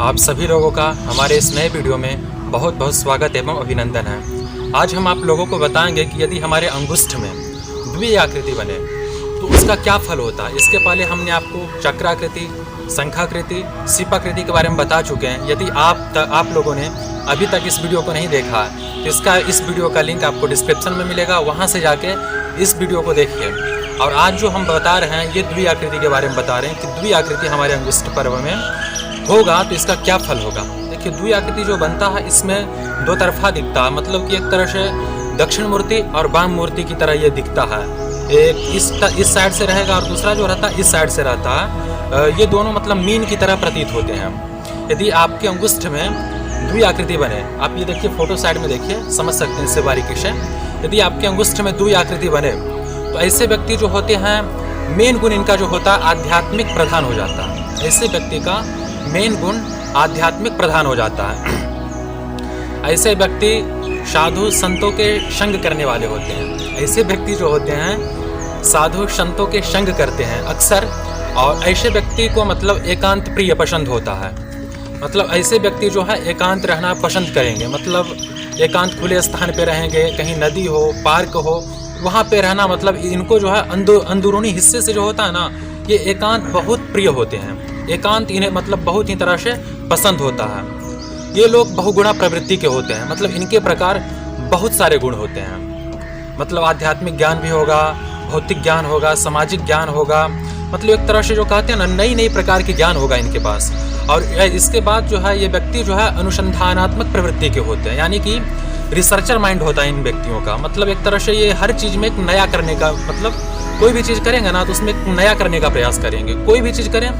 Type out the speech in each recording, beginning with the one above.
आप सभी लोगों का हमारे इस नए वीडियो में बहुत बहुत स्वागत एवं अभिनंदन है। आज हम आप लोगों को बताएंगे कि यदि हमारे अंगुष्ठ में द्वि आकृति बने तो उसका क्या फल होता है। इसके पहले हमने आपको चक्राकृति, शंखाकृति, सीपाकृति के बारे में बता चुके हैं। यदि आप लोगों ने अभी तक इस वीडियो को नहीं देखा तो इस वीडियो का लिंक आपको डिस्क्रिप्शन में मिलेगा, वहाँ से जाके इस वीडियो को देखिए। और आज जो हम बता रहे हैं ये द्वि आकृति के बारे में बता रहे हैं कि द्वि आकृति हमारे अंगुष्ठ पर्व में होगा तो इसका क्या फल होगा। देखिए, द्वि आकृति जो बनता है इसमें दो तरफा दिखता है, मतलब कि एक तरह से दक्षिण मूर्ति और वाम मूर्ति की तरह ये दिखता है। एक इस साइड से रहेगा और दूसरा जो रहता है इस साइड से रहता है। ये दोनों मतलब मीन की तरह प्रतीत होते हैं। यदि आपके अंगुष्ठ में द्वि आकृति बने, आप ये देखिए फोटो साइड में देखिए, समझ सकते हैं इससे बारीकी से। यदि आपके अंगुष्ठ में द्वि आकृति बने तो ऐसे व्यक्ति जो होते हैं मेन गुण इनका जो होता है आध्यात्मिक प्रधान हो जाता है। ऐसे व्यक्ति का मेन गुण आध्यात्मिक प्रधान हो जाता है। ऐसे व्यक्ति साधु संतों के संग करने वाले होते हैं। ऐसे व्यक्ति जो होते हैं साधु संतों के संग करते हैं अक्सर, और ऐसे व्यक्ति को मतलब एकांत प्रिय पसंद होता है। मतलब ऐसे व्यक्ति जो है एकांत रहना पसंद करेंगे, मतलब एकांत खुले स्थान पे रहेंगे, कहीं नदी हो, पार्क हो, वहाँ पे रहना। मतलब इनको जो है अंदरूनी हिस्से से जो होता है ना, ये एकांत बहुत प्रिय होते हैं। एकांत इन्हें मतलब बहुत ही तरह से पसंद होता है। ये लोग बहुगुणा प्रवृत्ति के होते हैं, मतलब इनके प्रकार बहुत सारे गुण होते हैं। मतलब आध्यात्मिक ज्ञान भी होगा, भौतिक ज्ञान होगा, सामाजिक ज्ञान होगा, मतलब एक तरह से जो कहते हैं ना नई नई प्रकार की ज्ञान होगा इनके पास। और इसके बाद जो है ये व्यक्ति जो है अनुसंधानात्मक प्रवृत्ति के होते हैं, यानी कि रिसर्चर माइंड होता है इन व्यक्तियों का। मतलब एक तरह से ये हर चीज़ में एक नया करने का, मतलब कोई भी चीज़ करेंगे ना तो उसमें एक नया करने का प्रयास करेंगे। कोई भी चीज़ करें,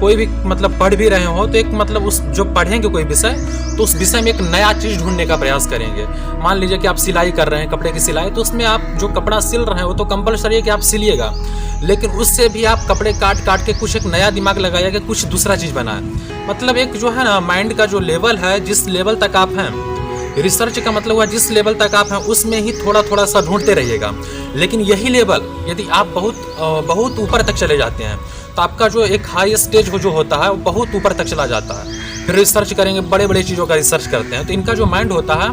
कोई भी मतलब पढ़ भी रहे हो तो एक मतलब उस जो पढ़ेंगे कोई विषय तो उस विषय में एक नया चीज़ ढूंढने का प्रयास करेंगे। मान लीजिए कि आप सिलाई कर रहे हैं, कपड़े की सिलाई, तो उसमें आप जो कपड़ा सिल रहे हैं वो तो कंपलसरी है कि आप सिलिएगा, लेकिन उससे भी आप कपड़े काट काट के कुछ एक नया दिमाग लगाइएगा, कुछ दूसरा चीज़ बनाए। मतलब एक जो है ना माइंड का जो लेवल है, जिस लेवल तक आप हैं, रिसर्च का मतलब हुआ जिस लेवल तक आप हैं उसमें ही थोड़ा थोड़ा सा ढूंढते रहिएगा। लेकिन यही लेवल यदि आप बहुत ऊपर तक चले जाते हैं तो आपका जो एक हाई स्टेज जो होता है वो बहुत ऊपर तक चला जाता है। फिर रिसर्च करेंगे, बड़े बड़े चीज़ों का रिसर्च करते हैं, तो इनका जो माइंड होता है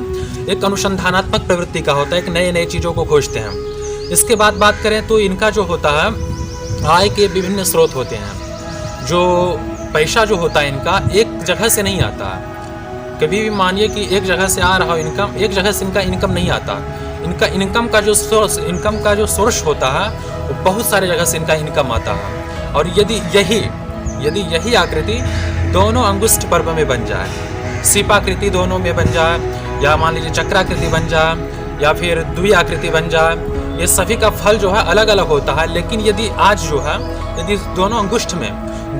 एक अनुसंधानात्मक प्रवृत्ति का होता है, एक नए नए चीज़ों को खोजते हैं। इसके बाद बात करें तो इनका जो होता है आय के विभिन्न स्रोत होते हैं। जो पैसा जो होता है इनका एक जगह से नहीं आता है। कभी भी मानिए कि एक जगह से आ रहा हो इनकम, एक जगह से इनका इनकम नहीं आता। इनका इनकम का जो सोर्स होता है वो बहुत सारे जगह से इनका इनकम आता है। और यदि यही आकृति दोनों अंगुष्ठ पर्व में बन जाए, सीपाकृति दोनों में बन जाए, या मान लीजिए चक्राकृति बन जाए, या फिर द्वि आकृति बन जाए, ये सभी का फल जो है अलग अलग होता है। लेकिन यदि आज जो है यदि दोनों अंगुष्ठ में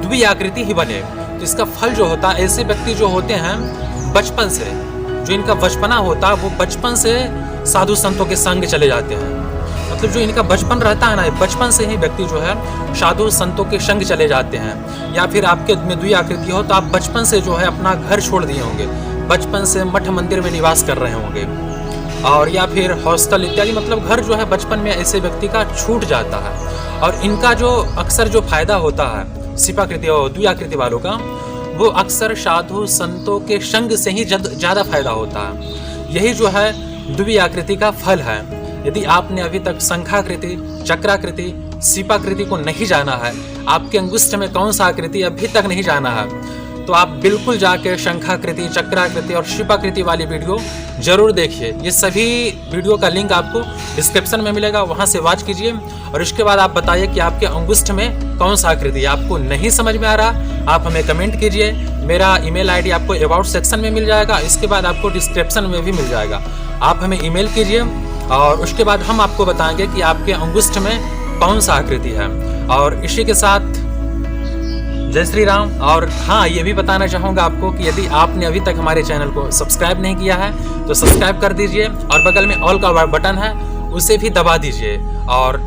द्वि आकृति ही बने तो इसका फल जो होता है, ऐसे व्यक्ति जो होते हैं बचपन से जो इनका बचपना होता है वो बचपन से साधु संतों के संग चले जाते हैं। मतलब जो इनका बचपन रहता है ना, बचपन से ही व्यक्ति जो है साधु संतों के संग चले जाते हैं। या फिर आपके में द्वि आकृति हो तो आप बचपन से जो है अपना घर छोड़ दिए होंगे, बचपन से मठ मंदिर में निवास कर रहे होंगे, और या फिर हॉस्टल इत्यादि, मतलब घर जो है बचपन में ऐसे व्यक्ति का छूट जाता है। और इनका जो अक्सर जो फायदा होता है सीपाकृति और द्वि आकृति वालों का, वो अक्सर साधु संतों के संग से ही ज़्यादा फायदा होता है। यही जो है द्वि आकृति का फल है। यदि आपने अभी तक शंखाकृति, चक्राकृति, सीपाकृति को नहीं जाना है, आपके अंगुष्ठ में कौन सा आकृति अभी तक नहीं जाना है, तो आप बिल्कुल जाके शंखाकृति, चक्राकृति और सीपाकृति वाली वीडियो जरूर देखिए। ये सभी वीडियो का लिंक आपको डिस्क्रिप्शन में मिलेगा, वहाँ से वॉच कीजिए। और इसके बाद आप बताइए कि आपके अंगुष्ठ में कौन सा आकृति आपको नहीं समझ में आ रहा, आप हमें कमेंट कीजिए। मेरा ईमेल आईडी आपको अबाउट सेक्शन में मिल जाएगा, इसके बाद आपको डिस्क्रिप्शन में भी मिल जाएगा। आप हमें ईमेल कीजिए और उसके बाद हम आपको बताएंगे कि आपके अंगुष्ठ में कौन सा आकृति है। और इसी के साथ जय श्री राम। और हाँ, ये भी बताना चाहूँगा आपको कि यदि आपने अभी तक हमारे चैनल को सब्सक्राइब नहीं किया है तो सब्सक्राइब कर दीजिए, और बगल में ऑल का बटन है उसे भी दबा दीजिए, और